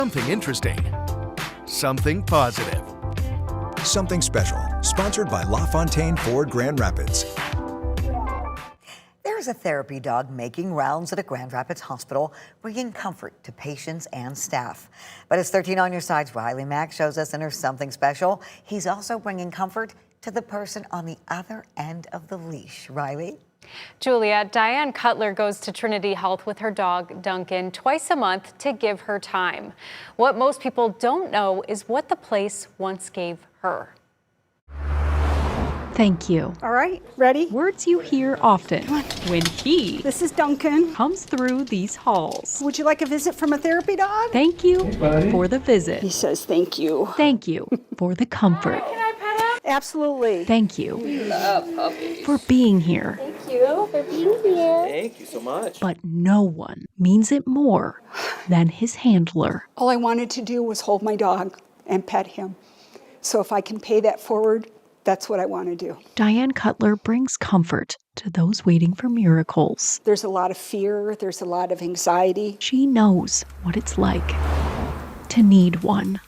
Something interesting. Something positive. Something Special, sponsored by LaFontaine Ford Grand Rapids. There's a therapy dog making rounds at a Grand Rapids hospital, bringing comfort to patients and staff. But as 13 on Your Side's Riley Mack shows us in her Something Special, he's also bringing comfort to the person on the other end of the leash. Riley? Julia, Diane Cutler goes to Trinity Health with her dog, Duncan, twice a month to give her time. What most people don't know is what the place once gave her. Thank you. All right, ready? Words you hear often when he This is Duncan. comes through these halls. Would you like a visit from a therapy dog? Thank you for the visit. He says thank you. Thank you for the comfort. Absolutely. Thank you We love puppies. for being here. Thank you for being here. Thank you so much. But no one means it more than his handler. All I wanted to do was hold my dog and pet him. So if I can pay that forward, that's what I want to do. Diane Cutler brings comfort to those waiting for miracles. There's a lot of fear. There's a lot of anxiety. She knows what it's like to need one.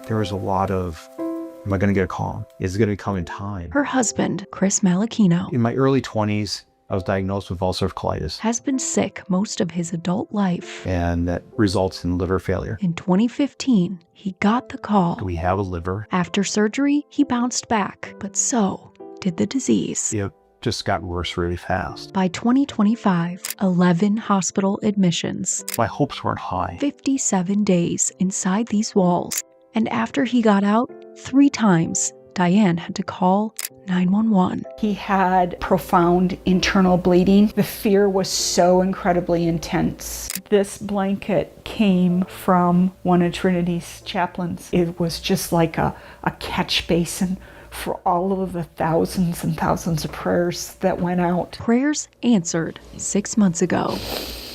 There was a lot of, am I going to get a call? Is it going to come in time? Her husband, Chris Malachino, In my early 20s, I was diagnosed with ulcerative colitis, has been sick most of his adult life. and that results in liver failure. In 2015, he got the call. Do we have a liver? After surgery, he bounced back, but so did the disease. It just got worse really fast. By 2025, 11 hospital admissions, My hopes weren't high. 57 days inside these walls, and after he got out, 3 times, Diane had to call 911. He had profound internal bleeding. The fear was so incredibly intense. This blanket came from one of Trinity's chaplains. It was just like a catch basin for all of the thousands and thousands of prayers that went out. Prayers answered 6 months ago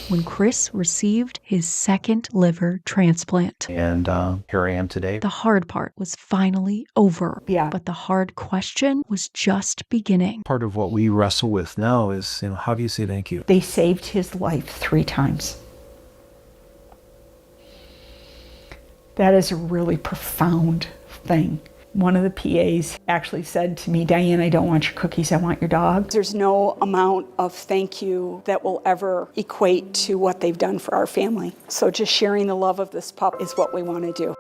when Chris received his second liver transplant. And here I am today. The hard part was finally over. Yeah. But the hard question was just beginning. Part of what we wrestle with now is, how do you say thank you? They saved his life 3 times. That is a really profound thing. One of the PAs actually said to me, Diane, I don't want your cookies, I want your dog. There's no amount of thank you that will ever equate to what they've done for our family. So just sharing the love of this pup is what we want to do.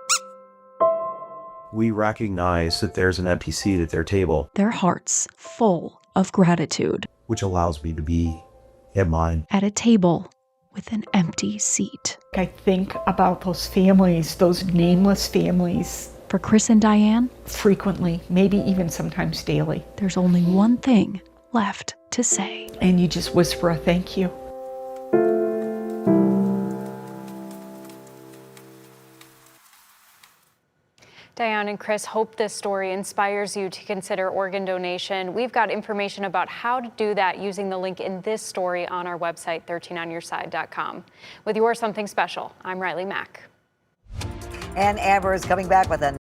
We recognize that there's an empty seat at their table, Their hearts full of gratitude. which allows me to be at mine. At a table with an empty seat. I think about those families, those nameless families, For Chris and Diane, frequently, maybe even sometimes daily. there's only one thing left to say. And you just whisper a thank you. Diane and Chris hope this story inspires you to consider organ donation. We've got information about how to do that using the link in this story on our website, 13onyourside.com. With your Something Special, I'm Riley Mack. And Amber is coming back with a